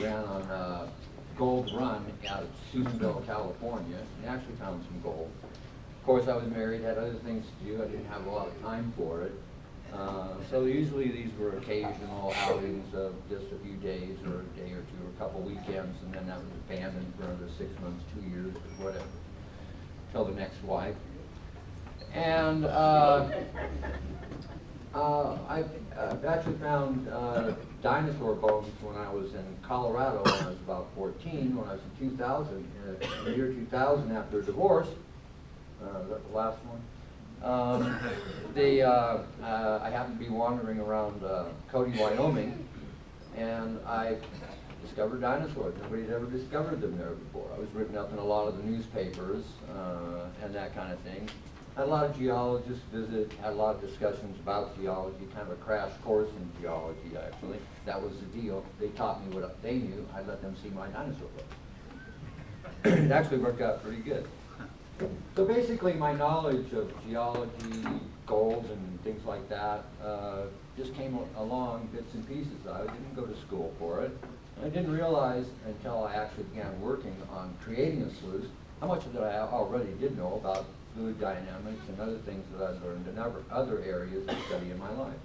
ran on Gold Run out of Susanville, California, and actually found some gold. Of course, I was married, had other things to do. I didn't have a lot of time for it. So usually these were occasional outings of just a few days or a day or two or a couple weekends, and then that was abandoned for another 6 months, 2 years, or whatever, till the next wife. And I've actually found dinosaur bones when I was in Colorado when I was about 14, when I was in 2000, in the year 2000 after a divorce. Is that the last one? I happened to be wandering around Cody, Wyoming, and I discovered dinosaurs. Nobody's ever discovered them there before. I was written up in a lot of the newspapers and that kind of thing. Had a lot of geologists visit, had a lot of discussions about geology, kind of a crash course in geology, actually. That was the deal. They taught me what they knew. I let them see my dinosaur book. It actually worked out pretty good. So basically, my knowledge of geology, gold, and things like that just came along bits and pieces. I didn't go to school for it. I didn't realize until I actually began working on creating a sluice how much that I already did know about fluid dynamics and other things that I learned in other areas of study in my life.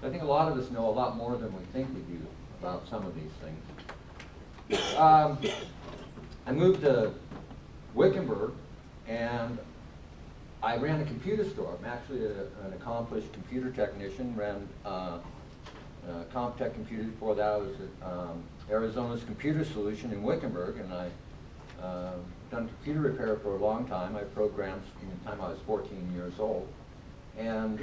I think a lot of us know a lot more than we think we do about some of these things. I moved to Wickenburg, and I ran a computer store. I'm actually an accomplished computer technician, ran Comptech computers. Before that I was at Arizona's Computer Solution in Wickenburg, and I done computer repair for a long time. I programmed from the time I was 14 years old. And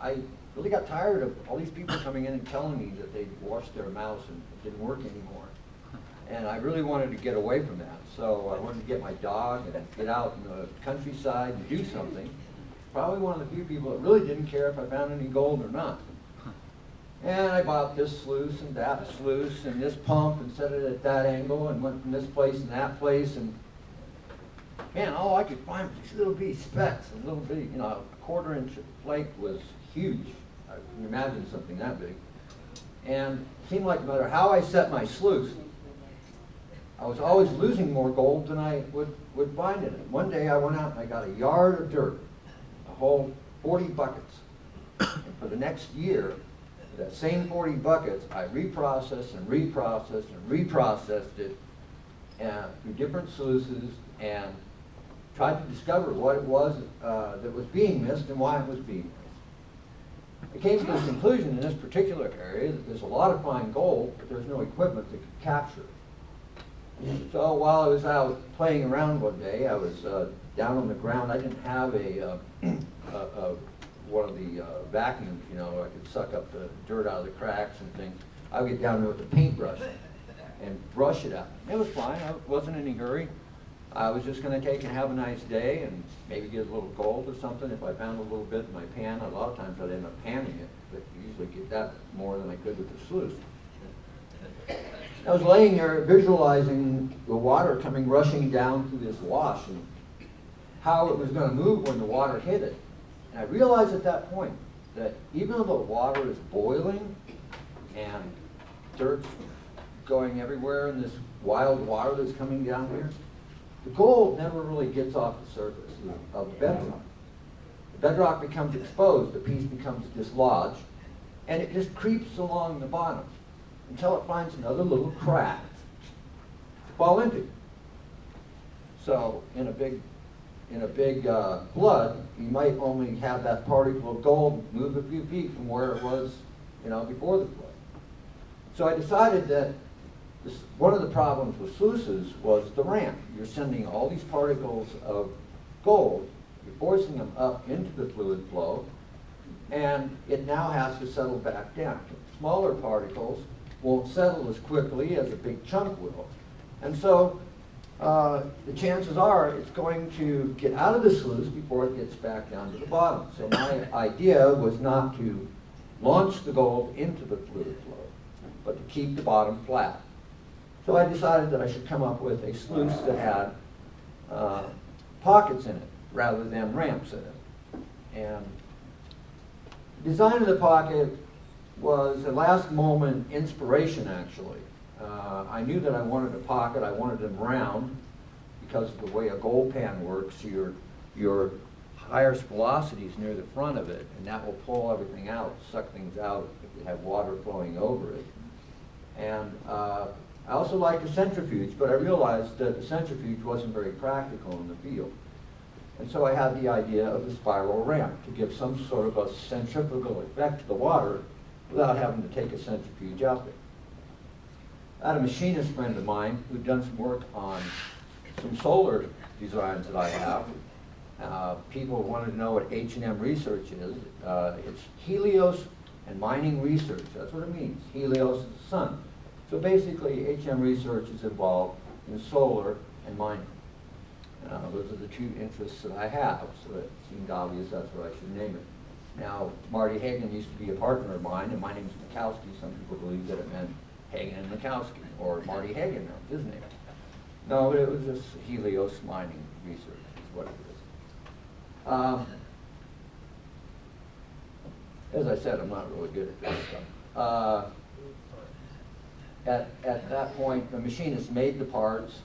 I really got tired of all these people coming in and telling me that they'd washed their mouse and it didn't work anymore. And I really wanted to get away from that. So I wanted to get my dog and get out in the countryside and do something. Probably one of the few people that really didn't care if I found any gold or not. And I bought this sluice and that sluice and this pump and set it at that angle and went from this place and that place, and man, all I could find was these little bitty specks, a little bitty, you know, a 1/4-inch flake was huge. I can imagine something that big. And it seemed like no matter how I set my sluice, I was always losing more gold than I would find in it. One day I went out and I got a yard of dirt, a whole 40 buckets. And for the next year, that same 40 buckets, I reprocessed and reprocessed and reprocessed it through different sluices and tried to discover what it was that was being missed and why it was being missed. I came to the conclusion in this particular area that there's a lot of fine gold, but there's no equipment that could capture it. So while I was out playing around one day, I was down on the ground. I didn't have one of the vacuums, you know, I could suck up the dirt out of the cracks and things. I would get down there with a paintbrush and brush it out. It was fine. I wasn't in any hurry. I was just going to take and have a nice day and maybe get a little gold or something. If I found a little bit in my pan, a lot of times I'd end up panning it, but you usually get that more than I could with the sluice. I was laying there visualizing the water coming rushing down through this wash and how it was going to move when the water hit it. And I realized at that point that even though the water is boiling and dirt's going everywhere in this wild water that's coming down here, the gold never really gets off the surface of the bedrock. The bedrock becomes exposed, the piece becomes dislodged, and it just creeps along the bottom until it finds another little crack to fall into. So in a big flood, you might only have that particle of gold move a few feet from where it was, you know, before the flood. So I decided that one of the problems with sluices was the ramp. You're sending all these particles of gold, you're forcing them up into the fluid flow, and it now has to settle back down. Smaller particles won't settle as quickly as a big chunk will. And so the chances are it's going to get out of the sluice before it gets back down to the bottom. So my idea was not to launch the gold into the fluid flow, but to keep the bottom flat. So I decided that I should come up with a sluice that had pockets in it rather than ramps in it. And the design of the pocket was a last moment inspiration, actually. I knew that I wanted a pocket. I wanted them round because of the way a gold pan works. Your highest velocity is near the front of it, and that will pull everything out, suck things out if you have water flowing over it. And I also liked the centrifuge, but I realized that the centrifuge wasn't very practical in the field. And so I had the idea of the spiral ramp to give some sort of a centrifugal effect to the water without having to take a centrifuge out there. I had a machinist friend of mine who'd done some work on some solar designs that I have. People wanted to know what H&M research is. It's Helios and mining research. That's what it means. Helios is the sun. So basically, H&M research is involved in solar and mining. Those are the two interests that I have, so it seemed obvious that's what I should name it. Now, Marty Hagen used to be a partner of mine, and my name's Makowski. Some people believe that it meant Hagen and Makowski, or Marty Hagen, that was his name. No, but it was just Helios mining research is what it is. As I said, I'm not really good at this stuff. At that point, the machinist made the parts,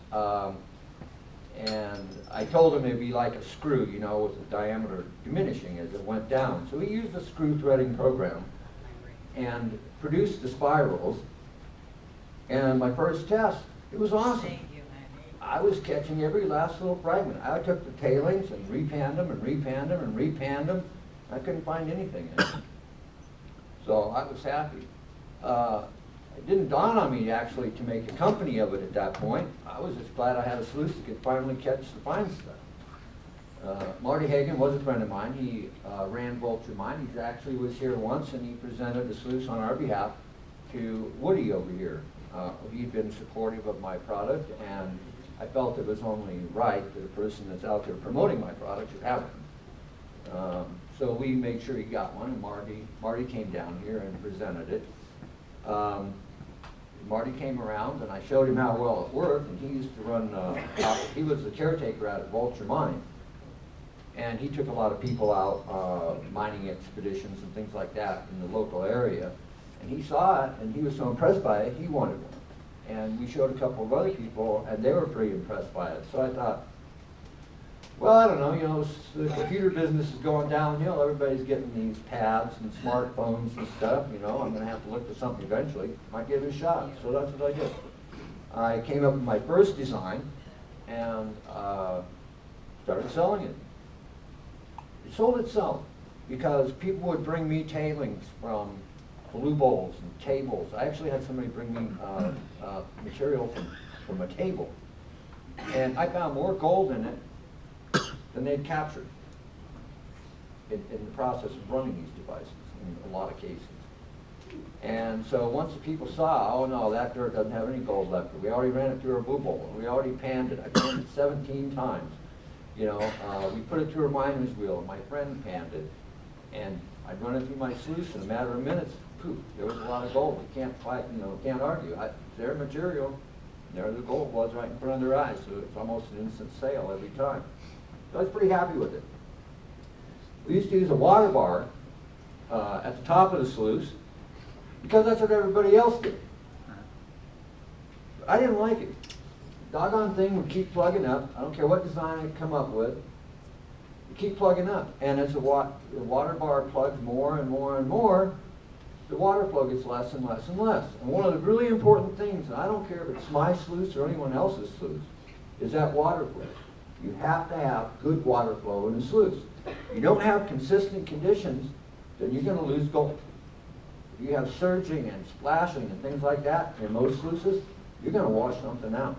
and I told him it'd be like a screw, you know, with the diameter diminishing as it went down. So he used a screw threading program and produced the spirals. And my first test, it was awesome. I was catching every last little fragment. I took the tailings and repanned them and repanned them and repanned them. I couldn't find anything in it. So I was happy. It didn't dawn on me actually to make a company of it at that point. I was just glad I had a sluice that could finally catch the fine stuff. Marty Hagen was a friend of mine. He ran Vulture Mine. He actually was here once, and he presented the sluice on our behalf to Woody over here. He'd been supportive of my product, and I felt it was only right that a person that's out there promoting my product should have one. So we made sure he got one, and Marty came down here and presented it. Marty came around, and I showed him how well it worked, and he used to run, he was the caretaker out at Vulture Mine, and he took a lot of people out, mining expeditions and things like that in the local area, and he saw it, and he was so impressed by it, he wanted one. And we showed a couple of other people, and they were pretty impressed by it. So I thought, well, I don't know, you know, the computer business is going downhill. Everybody's getting these pads and smartphones and stuff, you know. I'm going to have to look for something eventually. Might give it a shot. So that's what I did. I came up with my first design and started selling it. It sold itself because people would bring me tailings from blue bowls and tables. I actually had somebody bring me material from a table. And I found more gold in it than they'd captured in the process of running these devices in a lot of cases. And so once the people saw, oh no, that dirt doesn't have any gold left. We already ran it through our blue bowl. We already panned it. I panned it 17 times. You know, we put it through a miner's wheel, and my friend panned it. And I'd run it through my sluice in a matter of minutes. Poof, there was a lot of gold. You can't fight, you know, can't argue. Their material, there the gold was right in front of their eyes. So it's almost an instant sale every time. So I was pretty happy with it. We used to use a water bar at the top of the sluice because that's what everybody else did. I didn't like it. The doggone thing would keep plugging up. I don't care what design I come up with. It keep plugging up. And as the water bar plugs more and more and more, the water flow gets less and less and less. And one of the really important things, and I don't care if it's my sluice or anyone else's sluice, is that water flow. You have to have good water flow in a sluice. If you don't have consistent conditions, then you're going to lose gold. If you have surging and splashing and things like that in most sluices, you're going to wash something out.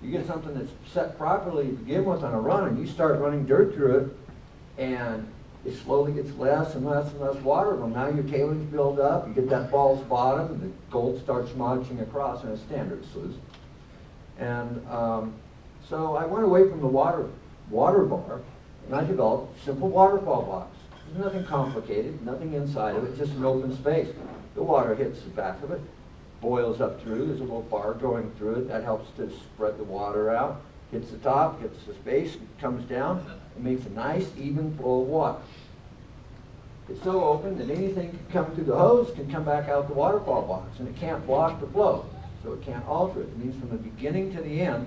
You get something that's set properly to begin with on a run, and you start running dirt through it, and it slowly gets less and less and less water. Well, now your tailings build up, you get that false bottom, and the gold starts marching across in a standard sluice. And so I went away from the water bar, and I developed a simple waterfall box. There's nothing complicated, nothing inside of it, just an open space. The water hits the back of it, boils up through, there's a little bar going through it, that helps to spread the water out, hits the top, hits the space, comes down, and makes a nice even flow of water. It's so open that anything can come through the hose can come back out the waterfall box, and it can't block the flow. so it can't alter it. It means from the beginning to the end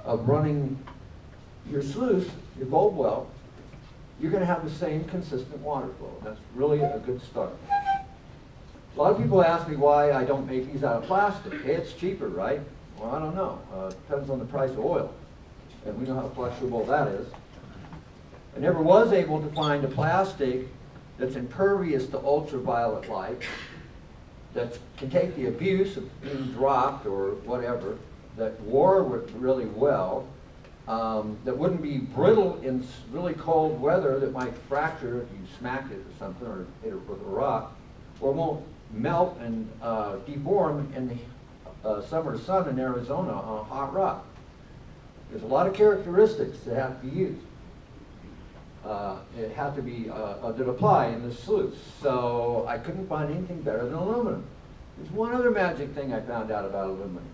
of running your sluice, your gold well, you're going to have the same consistent water flow. That's really a good start. A lot of people ask me why I don't make these out of plastic. Hey, it's cheaper, right? Well, I don't know. Depends on the price of oil. And we know how flexible that is. I never was able to find a plastic that's impervious to ultraviolet light, that can take the abuse of being dropped or whatever, that wore really well, that wouldn't be brittle in really cold weather that might fracture if you smacked it or something or hit it with a rock, or won't melt and deform in the summer sun in Arizona on a hot rock. There's a lot of characteristics that have to be used. It had to be that apply in the sluice. So I couldn't find anything better than aluminum. There's one other magic thing I found out about aluminum.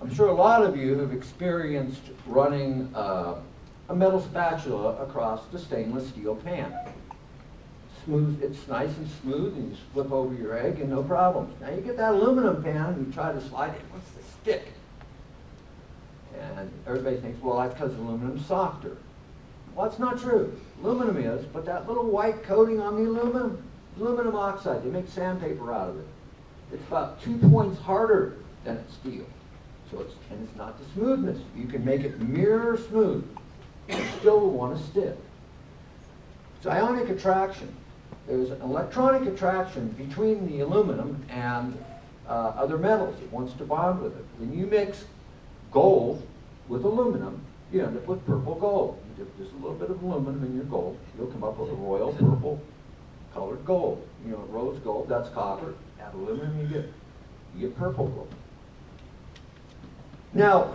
I'm sure a lot of you have experienced running a metal spatula across the stainless steel pan. Smooth, it's nice and smooth, and you flip over your egg and no problems. Now you get that aluminum pan and you try to slide it, what's the stick? And everybody thinks, well, that's because aluminum's softer. Well, that's not true. Aluminum is, but that little white coating on the aluminum oxide, they make sandpaper out of it. It's about 2 points harder than it's steel. So and it's not the smoothness. You can make it mirror smooth. You still will want to stick. It's ionic attraction. There's an electronic attraction between the aluminum and other metals. It wants to bond with it. When you mix gold with aluminum, you end up with purple gold. You dip just a little bit of aluminum in your gold, you'll come up with a royal purple colored gold. You know, rose gold, that's copper. Add aluminum, you get purple gold. Now,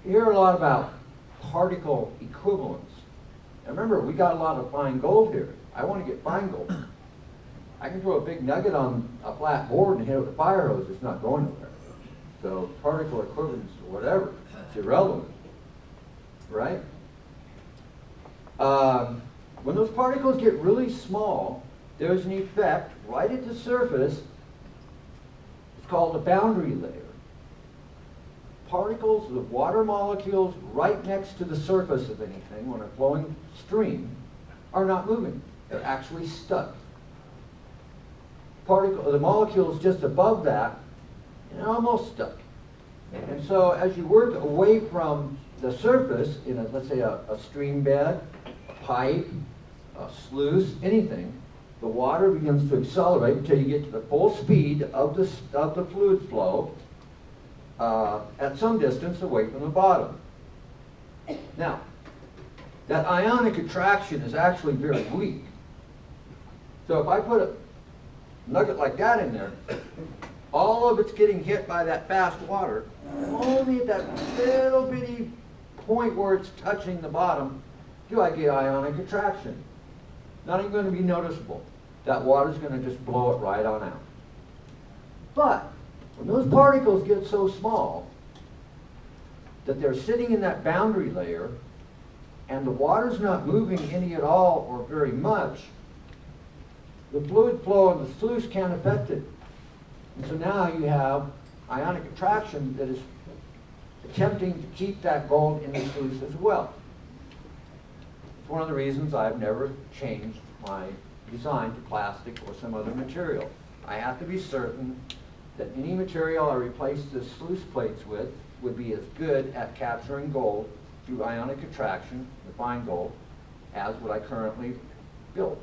you hear a lot about particle equivalence. Now remember, we got a lot of fine gold here. I want to get fine gold. I can throw a big nugget on a flat board and hit it with a fire hose. It's not going nowhere. So particle equivalence or whatever, it's irrelevant, right? When those particles get really small, there's an effect right at the surface. It's called a boundary layer. Particles, the water molecules right next to the surface of anything on a flowing stream are not moving. They're actually stuck. The molecules just above that, they're almost stuck. And so as you work away from the surface in, let's say, a stream bed, a pipe, a sluice, anything, the water begins to accelerate until you get to the full speed of the fluid flow at some distance away from the bottom. Now, that ionic attraction is actually very weak. So if I put a nugget like that in there, all of it's getting hit by that fast water. Only at that little bitty point where it's touching the bottom do I get ionic attraction. Not even going to be noticeable. That water's going to just blow it right on out. But when those particles get so small that they're sitting in that boundary layer and the water's not moving any at all or very much, the fluid flow in the sluice can't affect it. And so now you have ionic attraction that is attempting to keep that gold in the sluice as well. It's one of the reasons I've never changed my design to plastic or some other material. I have to be certain that any material I replace the sluice plates with would be as good at capturing gold through ionic attraction, the fine gold, as what I currently build.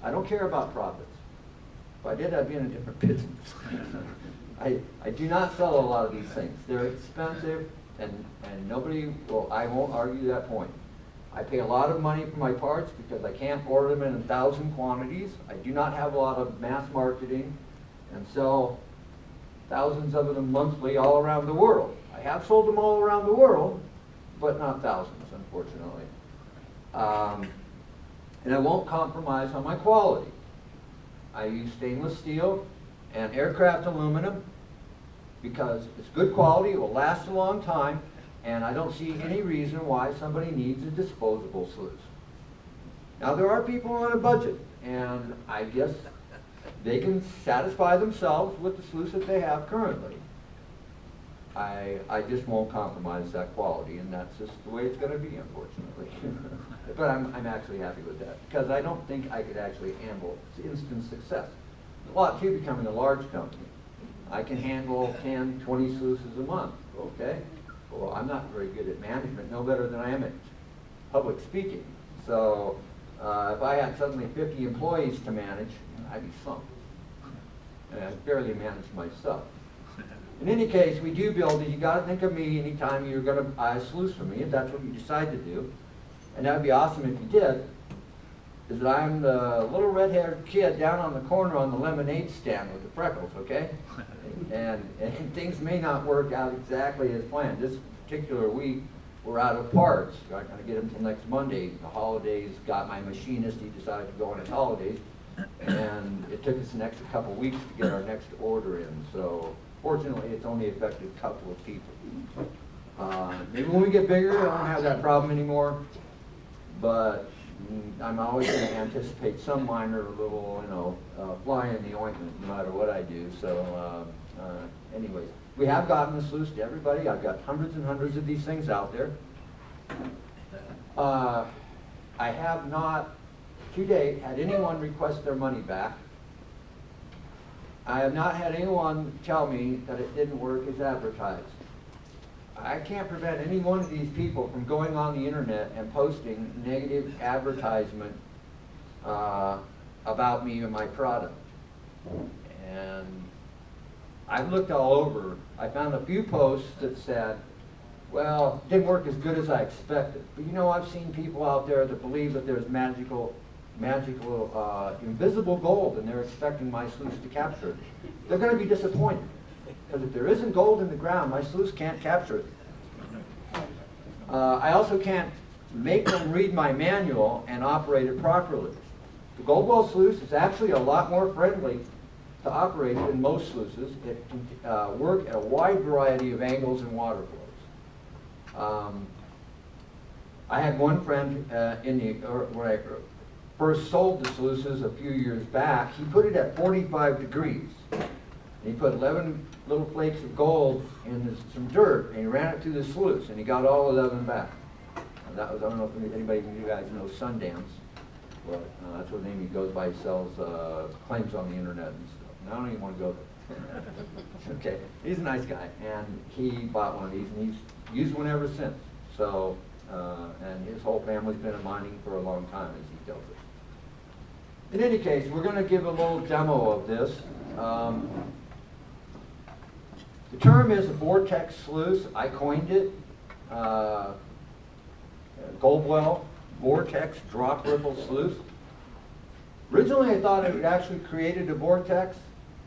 I don't care about profits. If I did, I'd be in a different business. I do not sell a lot of these things. They're expensive, and nobody will, I won't argue that point. I pay a lot of money for my parts because I can't order them in 1,000 quantities. I do not have a lot of mass marketing and sell thousands of them monthly all around the world. I have sold them all around the world, but not thousands, unfortunately. And I won't compromise on my quality. I use stainless steel and aircraft aluminum because it's good quality, it will last a long time, and I don't see any reason why somebody needs a disposable sluice. Now there are people on a budget, and I guess they can satisfy themselves with the sluice that they have currently. I just won't compromise that quality, and that's just the way it's going to be, unfortunately. But I'm actually happy with that, because I don't think I could actually handle instant success. A lot too, becoming a large company. I can handle 10, 20 sluices a month, okay? Well, I'm not very good at management, no better than I am at public speaking. So if I had suddenly 50 employees to manage, I'd be slumped. And I barely manage myself. In any case, we do build it. You got to think of me anytime you're going to buy a sluice from me, if that's what you decide to do. And that would be awesome if you did. Is that I'm the little red-haired kid down on the corner on the lemonade stand with the freckles, okay? And things may not work out exactly as planned. This particular week, we're out of parts. I'm not going to get them until next Monday. The holidays got my machinist. He decided to go on his holidays. And it took us an extra couple weeks to get our next order in. So fortunately, it's only affected a couple of people. Maybe when we get bigger, I won't have that problem anymore. But I'm always going to anticipate some minor little, fly in the ointment, no matter what I do. So anyways, we have gotten the sluice to everybody. I've got hundreds and hundreds of these things out there. I have not, to date, had anyone request their money back. I have not had anyone tell me that it didn't work as advertised. I can't prevent any one of these people from going on the internet and posting negative advertisement about me and my product. And I've looked all over. I found a few posts that said, well, it didn't work as good as I expected. But I've seen people out there that believe that there's magical invisible gold, and they're expecting my sluice to capture it. They're going to be disappointed, because if there isn't gold in the ground, my sluice can't capture it. I also can't make them read my manual and operate it properly. The Gold Well Sluice is actually a lot more friendly to operate than most sluices. It can work at a wide variety of angles and water flows. I had one friend when I first sold the sluices a few years back. He put it at 45 degrees. And he put 11 little flakes of gold in some dirt, and he ran it through the sluice, and he got all 11 back. And that was, I don't know if anybody of you guys know Sundance, but that's what name he goes by. He sells claims on the internet and stuff. And I don't even want to go there. Okay, he's a nice guy, and he bought one of these, and he's used one ever since. So, and his whole family's been in mining for a long time, as he tells it. In any case, we're going to give a little demo of this. The term is a vortex sluice. I coined it. Gold Well Vortex Drop Ripple Sluice. Originally, I thought it actually created a vortex.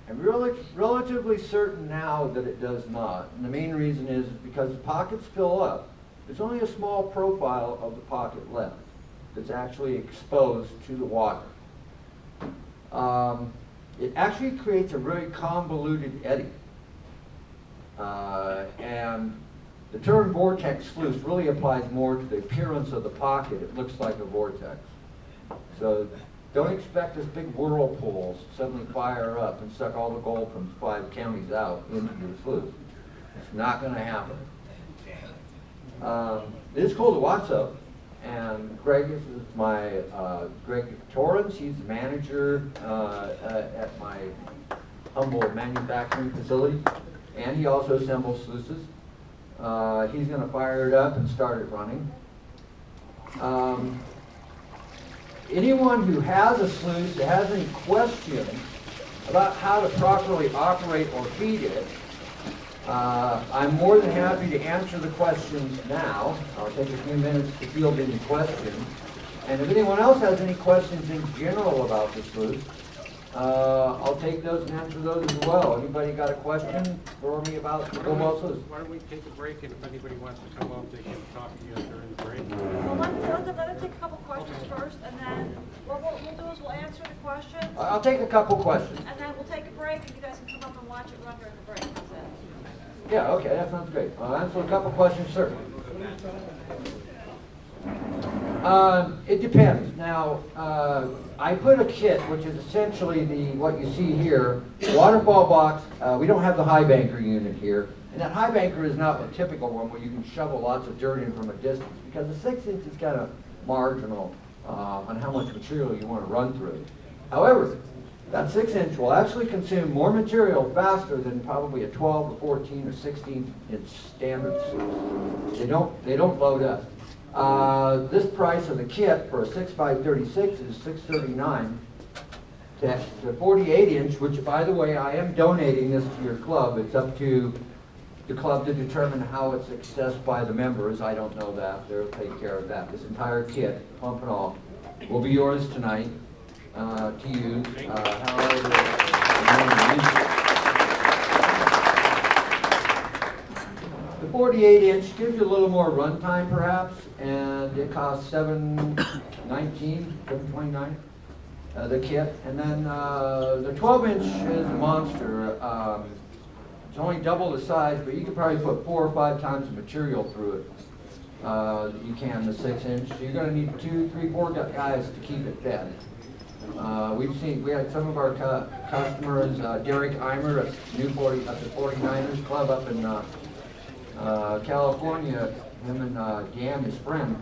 I'm really relatively certain now that it does not. And the main reason is because the pockets fill up. There's only a small profile of the pocket left that's actually exposed to the water. It actually creates a very convoluted eddy. And the term vortex sluice really applies more to the appearance of the pocket. It looks like a vortex. So don't expect this big whirlpool to suddenly fire up and suck all the gold from 5 counties out into your sluice. It's not going to happen. It is cool to watch though. And Greg is my, Greg Torrance, he's the manager at my humble manufacturing facility. And he also assembles sluices. He's going to fire it up and start it running. Anyone who has a sluice that has any questions about how to properly operate or feed it, I'm more than happy to answer the questions now. I'll take a few minutes to field any questions. And if anyone else has any questions in general about the sluice, I'll take those and answer those as well. Anybody got a question for me about the Gold Well Sluice? Why don't we take a break, and if anybody wants to come up, they can talk to you during the break. Well, let them take a couple questions first, and then what we'll do is we'll answer the questions. I'll take a couple questions. And then we'll take a break, and you guys can come up and watch it run during the break. How's that? Yeah, okay, that sounds great. I'll answer a couple questions, sir. It depends. Now, I put a kit, which is essentially what you see here, waterfall box. We don't have the high banker unit here. And that high banker is not a typical one where you can shovel lots of dirt in from a distance, because the 6-inch is kind of marginal on how much material you want to run through. However, that 6-inch will actually consume more material faster than probably a 12 or 14 or 16-inch standard sluice. They don't load up. This price of the kit for a 6x36 is $639. The 48-inch, which by the way, I am donating this to your club. It's up to the club to determine how it's accessed by the members. I don't know that. They'll take care of that. This entire kit, pump and all, will be yours tonight to use. However, the 48-inch gives you a little more run time perhaps, and it costs $729, the kit. And then the 12-inch is a monster. It's only double the size, but you could probably put 4 or 5 times the material through it. You can the 6-inch. So you're going to need 2, 3, 4 guys to keep it fed. We had some of our customers, Derek Eimer at the 49ers Club up in California. Him and Dan, his friend,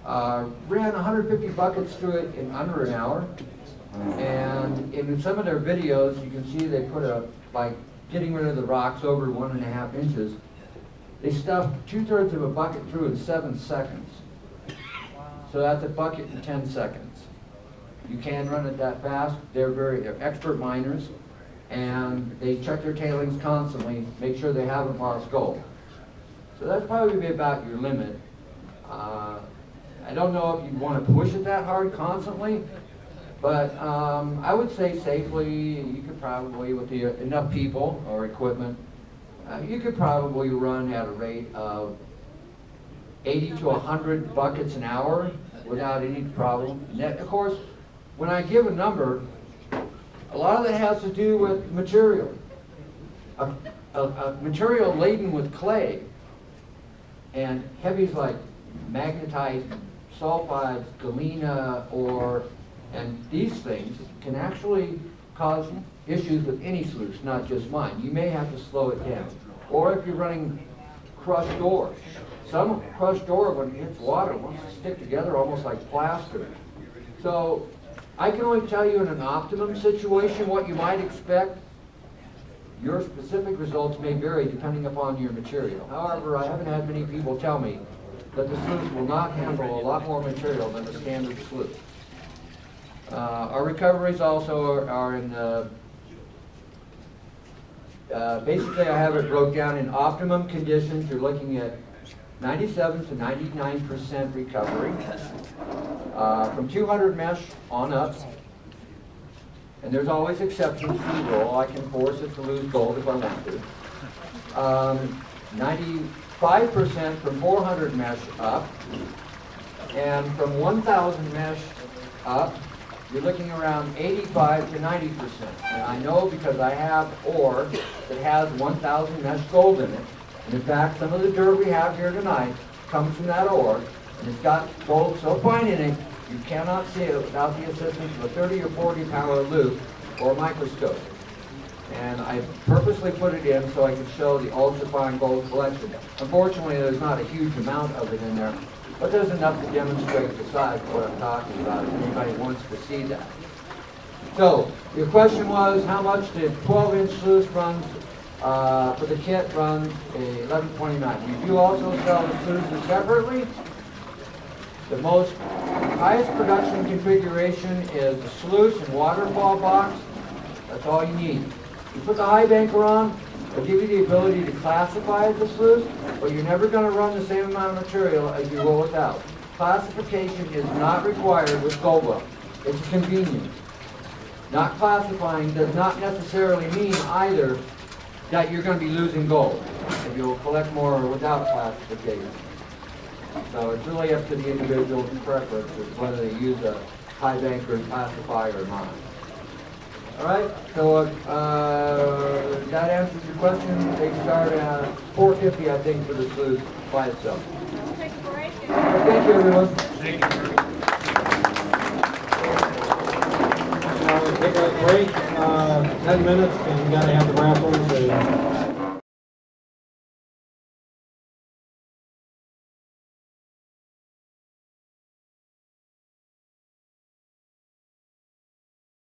ran 150 buckets through it in under an hour. And in some of their videos, you can see they put like getting rid of the rocks over 1.5 inches. They stuffed 2/3 of a bucket through in 7 seconds. So that's a bucket in 10 seconds. You can run it that fast. They're expert miners, and they check their tailings constantly, make sure they haven't lost gold. So that's probably about your limit. I don't know if you want to push it that hard constantly, but I would say safely, you could probably, with enough people or equipment, you could probably run at a rate of 80 to 100 buckets an hour without any problem. And that, of course, when I give a number, a lot of that has to do with material. A material laden with clay and heavies like magnetite, sulfides, galena, and these things can actually cause issues with any sluice, not just mine. You may have to slow it down. Or if you're running crushed ore. Some crushed ore, when it hits water, wants to stick together almost like plaster. So I can only tell you in an optimum situation what you might expect. Your specific results may vary depending upon your material. However, I haven't had many people tell me that the sluice will not handle a lot more material than the standard sluice. Our recoveries also are in, basically I have it broke down in optimum conditions. You're looking at 97 to 99% recovery from 200 mesh on up. And there's always exceptions to the rule. I can force it to lose gold if I want to. 95% from 400 mesh up. And from 1,000 mesh up, you're looking around 85 to 90%. And I know because I have ore that has 1,000 mesh gold in it. And in fact, some of the dirt we have here tonight comes from that ore. And it's got gold so fine in it, you cannot see it without the assistance of a 30 or 40 power loupe or a microscope. And I purposely put it in so I could show the ultra-fine gold collection. Unfortunately, there's not a huge amount of it in there, but there's enough to demonstrate the size of what I'm talking about if anybody wants to see that. So, your question was how much did 12-inch sluice runs for the kit runs a 1129. We do also sell the sluices separately. The highest production configuration is the sluice and waterfall box. That's all you need. You put the high banker on, it'll give you the ability to classify as a sluice, but you're never going to run the same amount of material as you will without. Classification is not required with Gold Well. It's a convenience. Not classifying does not necessarily mean either that you're going to be losing gold if you'll collect more without classification. So it's really up to the individual's preference as whether they use a high banker and classifier or not. All right, so that answers your question. They start at $450, I think, for the sluice by itself. Let's take a break. you. Thank you, everyone. Thank you. Now we'll take a break, 10 minutes, because we gotta have the raffles and